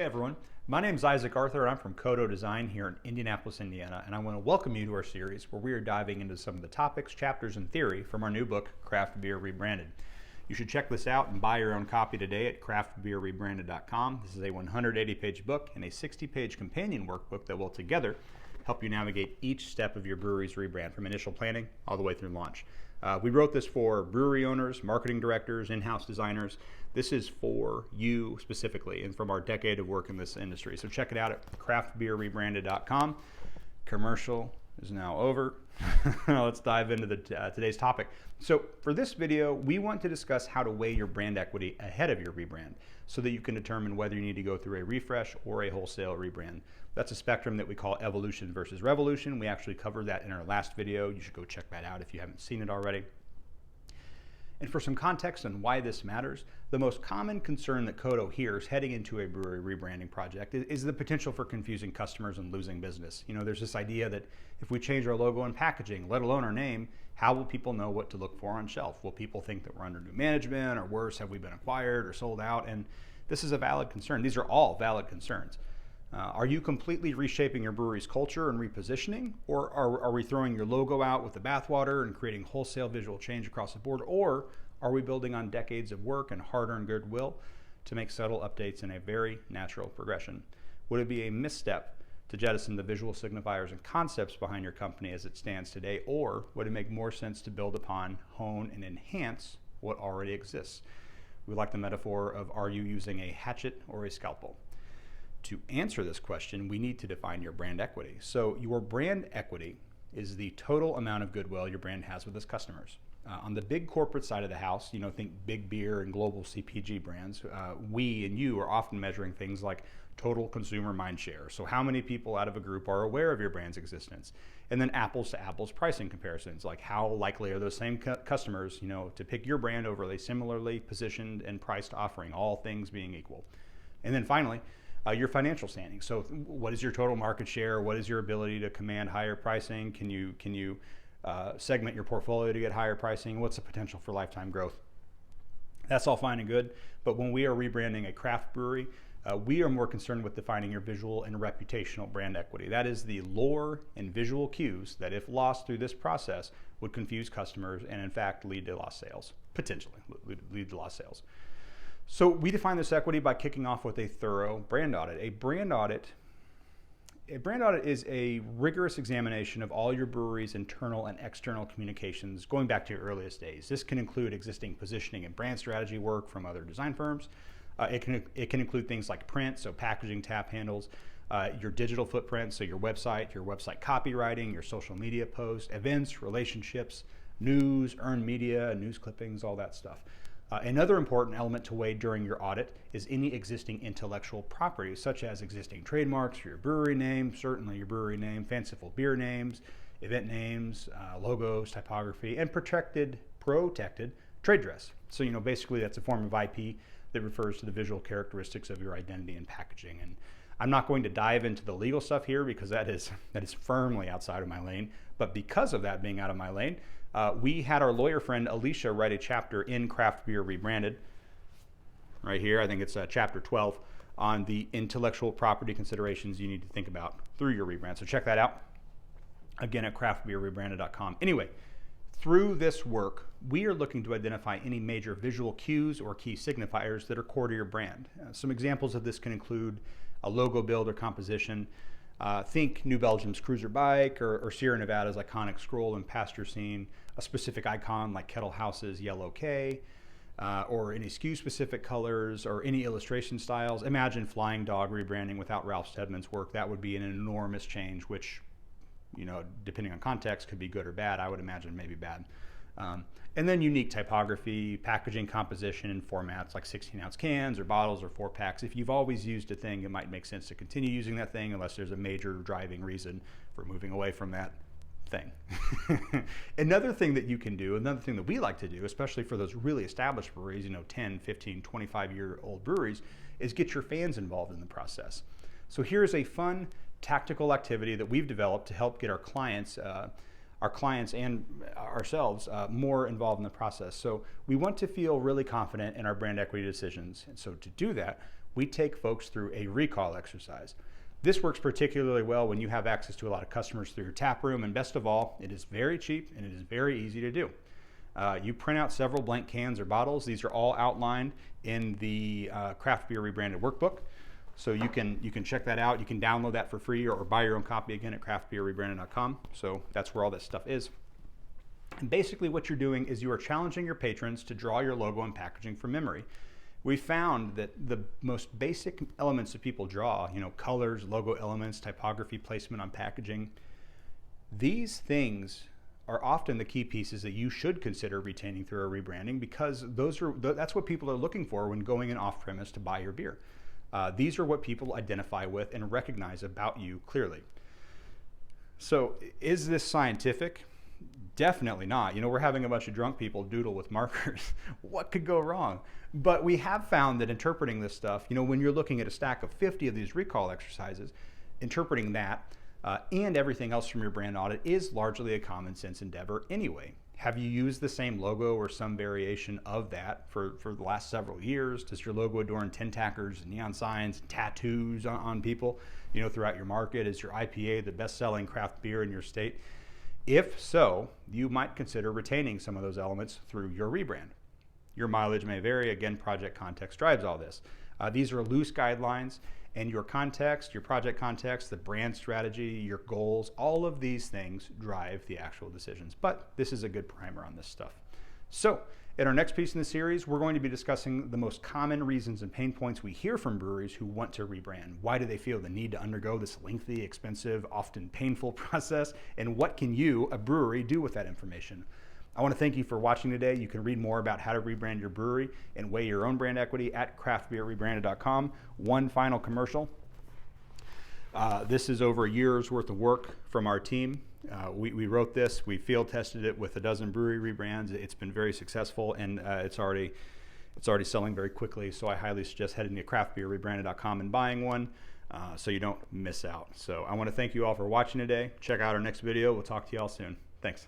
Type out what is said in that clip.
Hey everyone, my name is Isaac Arthur and I'm from CODO Design here in Indianapolis, Indiana, and I want to welcome you to our series where we are diving into some of the topics, chapters, and theory from our new book, Craft Beer Rebranded. You should check this out and buy your own copy today at craftbeerrebranded.com. This is a 180-page book and a 60-page companion workbook that will together help you navigate each step of your brewery's rebrand from initial planning all the way through launch. We wrote this for brewery owners, marketing directors, in-house designers. This is for you specifically and from our decade of work in this industry. So check it out at craftbeerrebranded.com. Commercial is now over. Let's dive into today's topic. So for this video, we want to discuss how to weigh your brand equity ahead of your rebrand so that you can determine whether you need to go through a refresh or a wholesale rebrand. That's a spectrum that we call evolution versus revolution. We actually covered that in our last video. You should go check that out if you haven't seen it already. And for some context on why this matters, the most common concern that CODO hears heading into a brewery rebranding project is the potential for confusing customers and losing business. You know, there's this idea that if we change our logo and packaging, let alone our name, how will people know what to look for on shelf? Will people think that we're under new management, or worse, have we been acquired or sold out? And this is a valid concern. These are all valid concerns. Are you completely reshaping your brewery's culture and repositioning? Or are we throwing your logo out with the bathwater and creating wholesale visual change across the board? Or are we building on decades of work and hard-earned goodwill to make subtle updates in a very natural progression? Would it be a misstep to jettison the visual signifiers and concepts behind your company as it stands today? Or would it make more sense to build upon, hone, and enhance what already exists? We like the metaphor of, are you using a hatchet or a scalpel? To answer this question, we need to define your brand equity. So your brand equity is the total amount of goodwill your brand has with its customers. On the big corporate side of the house, think big beer and global CPG brands, we and you are often measuring things like total consumer mind share. So how many people out of a group are aware of your brand's existence? And then apples to apples pricing comparisons, like how likely are those same customers, to pick your brand over a similarly positioned and priced offering, all things being equal. And then finally, your financial standing. So what is your total market share? What is your ability to command higher pricing? Can you segment your portfolio to get higher pricing? What's the potential for lifetime growth? That's all fine and good, but when we are rebranding a craft brewery, we are more concerned with defining your visual and reputational brand equity. That is the lore and visual cues that, if lost through this process, would confuse customers and in fact lead to lost sales, potentially lead to lost sales. So we define this equity by kicking off with a thorough brand audit. A brand audit is a rigorous examination of all your brewery's internal and external communications going back to your earliest days. This can include existing positioning and brand strategy work from other design firms. It can include things like print, so packaging, tap handles, your digital footprint, so your website copywriting, your social media posts, events, relationships, news, earned media, news clippings, all that stuff. Another important element to weigh during your audit is any existing intellectual property, such as existing trademarks for your brewery name, certainly your brewery name, fanciful beer names, event names, logos, typography, and protected trade dress. So, basically that's a form of IP that refers to the visual characteristics of your identity and packaging. And I'm not going to dive into the legal stuff here because that is firmly outside of my lane. But because of that being out of my lane, we had our lawyer friend Alicia write a chapter in Craft Beer Rebranded, right here, I think it's chapter 12, on the intellectual property considerations you need to think about through your rebrand. So check that out, again, at craftbeerrebranded.com. Anyway, through this work, we are looking to identify any major visual cues or key signifiers that are core to your brand. Some examples of this can include a logo build or composition. Think New Belgium's cruiser bike or Sierra Nevada's iconic scroll and pasture scene, a specific icon like Kettle House's yellow K, or any SKU-specific colors or any illustration styles. Imagine Flying Dog rebranding without Ralph Steadman's work. That would be an enormous change, which, depending on context, could be good or bad. I would imagine maybe bad. And then unique typography, packaging composition, and formats like 16-ounce cans or bottles or 4-packs. If you've always used a thing, it might make sense to continue using that thing unless there's a major driving reason for moving away from that thing. Another thing that you can do, another thing that we like to do, especially for those really established breweries, 10, 15, 25-year-old breweries, is get your fans involved in the process. So here's a fun tactical activity that we've developed to help get our clients and ourselves more involved in the process. So we want to feel really confident in our brand equity decisions. And so to do that, we take folks through a recall exercise. This works particularly well when you have access to a lot of customers through your tap room, and best of all, it is very cheap and it is very easy to do. You print out several blank cans or bottles. These are all outlined in the Craft Beer Rebranded workbook. So you can check that out. You can download that for free or buy your own copy again at craftbeerrebranded.com. So that's where all that stuff is. And basically what you're doing is you are challenging your patrons to draw your logo and packaging from memory. We found that the most basic elements that people draw, colors, logo elements, typography, placement on packaging, these things are often the key pieces that you should consider retaining through a rebranding, because that's what people are looking for when going in off-premise to buy your beer. These are what people identify with and recognize about you clearly. So is this scientific? Definitely not. We're having a bunch of drunk people doodle with markers. What could go wrong? But we have found that interpreting this stuff, when you're looking at a stack of 50 of these recall exercises, interpreting that and everything else from your brand audit is largely a common sense endeavor anyway. Have you used the same logo or some variation of that for the last several years? Does your logo adorn tin tackers and neon signs and tattoos on people, throughout your market? Is your IPA the best-selling craft beer in your state? If so, you might consider retaining some of those elements through your rebrand. Your mileage may vary. Again, project context drives all this. These are loose guidelines, and your context, your project context, the brand strategy, your goals, all of these things drive the actual decisions. But this is a good primer on this stuff. So in our next piece in the series, we're going to be discussing the most common reasons and pain points we hear from breweries who want to rebrand. Why do they feel the need to undergo this lengthy, expensive, often painful process? And what can you, a brewery, do with that information? I want to thank you for watching today. You can read more about how to rebrand your brewery and weigh your own brand equity at craftbeerrebranded.com. One final commercial. This is over a year's worth of work from our team. We wrote this, we field tested it with a dozen brewery rebrands. It's been very successful, and it's already selling very quickly. So I highly suggest heading to craftbeerrebranded.com and buying one so you don't miss out. So I want to thank you all for watching today. Check out our next video. We'll talk to you all soon. Thanks.